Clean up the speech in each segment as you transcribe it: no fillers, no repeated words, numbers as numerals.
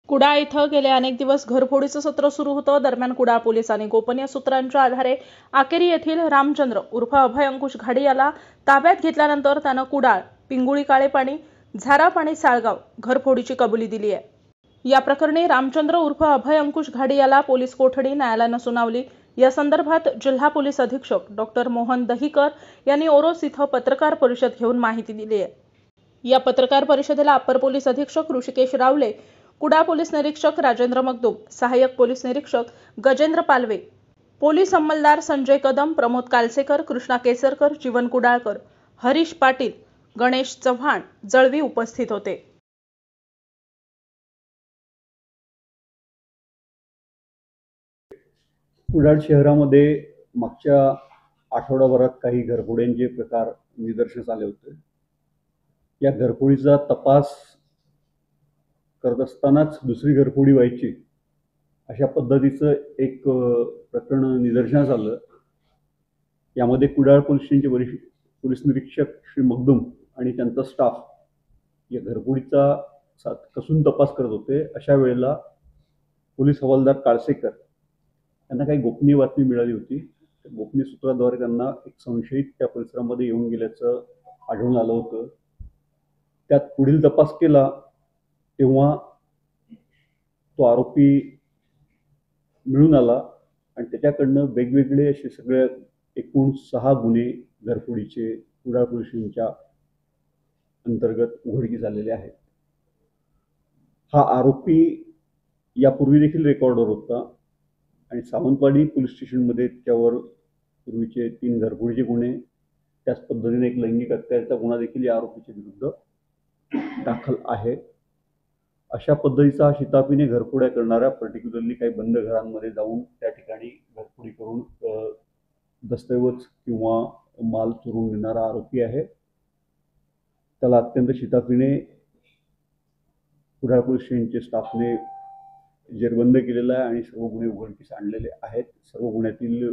कुडाळ इथं गेले अनेक दिवस घरफोडीचं सत्र सुरू होतं. दरम्यान कुडाळ पोलिसांनी गोपनीय सूत्रांच्या आधारे आकेरी येथील रामचंद्र उर्फ अभय अंकुश घाडी याला ताब्यात घेतल्यानंतर त्यानं कुडाळ, पिंगुळी काळेपाणी, झारापाणी साळगाव घरफोडीची कबुली दिली आहे. या प्रकरणी रामचंद्र उर्फ अभय अंकुश घाडी याला पोलीस कोठडी न्यायालयानं सुनावली. या संदर्भात जिल्हा पोलीस अधीक्षक डॉ. मोहन दहिकर यांनी ओरोस इथं पत्रकार परिषद घेऊन माहिती दिली आहे. या पत्रकार परिषदेला अप्पर पोलीस अधीक्षक ऋषिकेश रावले, कुडाळ पोलीस निरीक्षक राजेंद्र मगदूम, सहाय्यक पोलीस निरीक्षक गजेंद्र पालवे, पोलीस अंमलदार संजय कदम, प्रमोद कालसेकर, कृष्णा केसरकर, जीवन कुडाळकर, हरीश पाटील, गणेश चव्हाण जळवी उपस्थित होते. कुडाळ शहरामध्ये मागच्या आठवडाभरात काही घरफोड्यांचे प्रकार निदर्शनास आले होते. या घरफोडीचा तपास करत असतानाच दुसरी घरफोडी व्हायची अशा पद्धतीचं एक प्रकरण निदर्शनास आलं. यामध्ये कुडाळ पोलीस स्टेशनचे वरिष्ठ पोलीस निरीक्षक श्री मगदूम आणि त्यांचा स्टाफ या घरफोडीचा कसून तपास करत होते. अशा वेळेला पोलीस हवालदार काळसेकर यांना काही गोपनीय बातमी मिळाली होती. गोपनीय सूत्राद्वारे त्यांना एक संशयित त्या परिसरामध्ये येऊन गेल्याचं आढळून आलं होतं. त्यात पुढील तपास केला तेव्हा तो आरोपी मिळून आला आणि त्याच्याकडनं वेगवेगळे असे सगळे एकूण 6 गुन्हे घरफोडीचे कुडाळ पोलीस स्टेशनच्या अंतर्गत उघडकीस आलेले आहेत. हा आरोपी यापूर्वी देखील रेकॉर्डवर होता आणि सावंतवाडी पोलीस स्टेशनमध्ये त्यावर पूर्वीचे 3 घरफोडीचे गुन्हे, त्याच पद्धतीने एक लैंगिक अत्याचाराचा गुन्हा देखील या आरोपीच्या विरुद्ध दाखल आहे. अशा पद्धतीचा शिताफीने घरफोड्या करणाऱ्या पर्टिक्युलरली काही बंद घरांमध्ये जाऊन त्या ठिकाणी घरफोडी करून दस्तऐवज किंवा माल चोरून नेणारा आरोपी आहे. त्याला अत्यंत शिताफीने कुडाळ पोलीस स्टेशनचे स्टाफने जेरबंद केलेला आहे आणि सर्व गुन्हे उघडकीस आणलेले आहेत. सर्व गुन्ह्यातील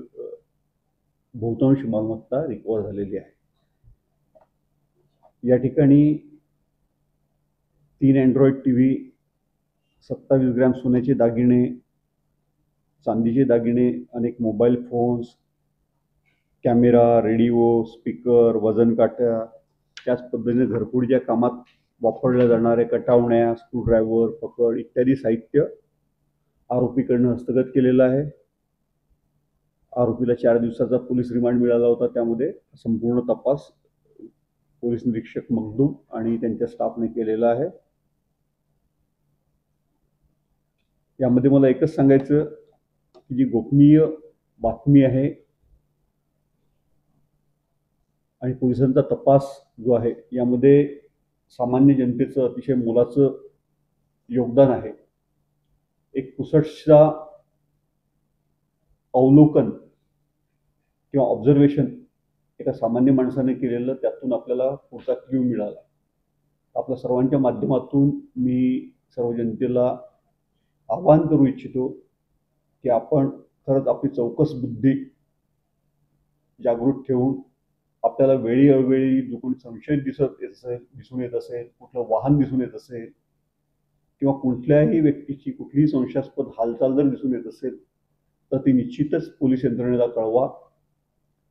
बहुतांश मालमत्ता रिकव्हर झालेली आहे. या ठिकाणी 3 अँड्रॉइड टीव्ही, 27 ग्रॅम सोन्याचे दागिने, चांदीचे दागिने, अनेक mobile phones, camera, radio, speaker, वजन काट्या, त्याच पद्धतीने घरफोडीच्या कामात वापरल्या जाणाऱ्या कटावण्या, स्क्रूड्रायव्हर, पकड इत्यादी साहित्य आरोपीकडनं हस्तगत केलेलं आहे. आरोपीला 4 दिवसाचा पोलीस रिमांड मिळाला होता. त्यामध्ये संपूर्ण तपास पोलीस निरीक्षक मगदूम आणि त्यांच्या स्टाफने केलेला आहे. यामध्ये मला एकच सांगायचं की जी गोपनीय बातमी आहे आणि पोलिसांचा तपास जो आहे यामध्ये सामान्य जनतेचं अतिशय मोलाचं योगदान आहे. एक पुसटशा अवलोकन किंवा ऑब्झर्वेशन एका सामान्य माणसाने केलेलं, त्यातून आपल्याला पुढचा क्ल्यू मिळाला. आपल्या सर्वांच्या माध्यमातून मी सर्व जनतेला आवाहन करू इच्छितो की आपण खरंच आपली चौकस बुद्धी जागृत ठेवून आपल्याला वेळी अवेळी जो कोणी संशयित दिसून येत असेल, कुठलं वाहन दिसून येत असेल किंवा कुठल्याही व्यक्तीची कुठलीही संशयास्पद हालचाल जर दिसून येत असेल तर ती निश्चितच पोलीस यंत्रणेला कळवा.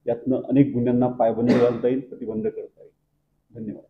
यातनं अनेक गुन्ह्यांना पायबंद घालता येईल, प्रतिबंध करता येईल. धन्यवाद.